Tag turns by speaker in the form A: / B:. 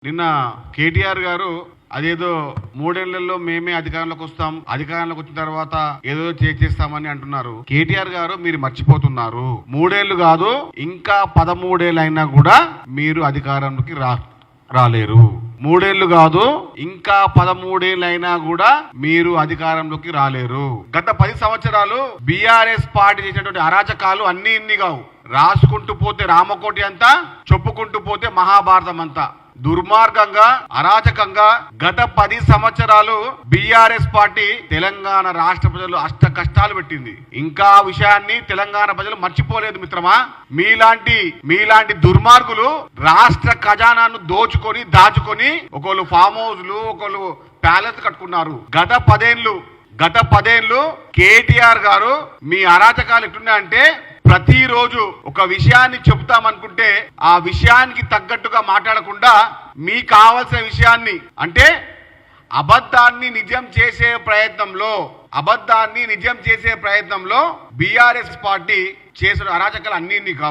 A: నిన్న కేటీఆర్ గారు అదేదో 3 ఏళ్లలో మేమే అధికారంలోకి వస్తాం, అధికారంలోకి వచ్చిన తర్వాత ఏదో చేస్తామని అంటున్నారు. కేటీఆర్ గారు మీరు మర్చిపోతున్నారు. 3 ఏళ్లు కాదు, ఇంకా 13 ఏళ్ళు అయినా కూడా మీరు అధికారంలోకి రాలేరు. 3 ఏళ్లు కాదు, ఇంకా 13 ఏళ్ళు అయినా కూడా మీరు అధికారంలోకి రాలేరు. గత 10 సంవత్సరాలు బీఆర్ఎస్ పార్టీ చేసినటువంటి అరాచకాలు అన్ని ఇన్ని కావు. రాసుకుంటూ పోతే రామకోటి అంతా, చెప్పుకుంటూ పోతే మహాభారతం అంతా. దుర్మార్గంగా, అరాచకంగా గత 10 సంవత్సరాలు బీఆర్ఎస్ పార్టీ తెలంగాణ రాష్ట్ర ప్రజలు అష్ట కష్టాలు పెట్టింది. ఇంకా ఆ విషయాన్ని తెలంగాణ ప్రజలు మర్చిపోలేదు మిత్రమా. మీలాంటి దుర్మార్గులు రాష్ట్ర ఖజానాను దాచుకొని ఒకళ్ళు ఫామ్ హౌస్లు, ఒకళ్ళు ప్యాలెస్ కట్టుకున్నారు. గత 10 ఏళ్ళు కేటీఆర్ గారు మీ అరాచకాలు ఎట్లున్నాయంటే, ప్రతిరోజు ఒక విషయాన్ని చెబుతామనుకుంటే ఆ విషయానికి తగ్గట్టుగా మాట్లాడకుండా మీకు కావాల్సిన విషయాన్ని, అంటే అబద్ధాన్ని నిజం చేసే ప్రయత్నంలో బీఆర్ఎస్ పార్టీ చేసిన అరాచకాలు అన్ని కావు.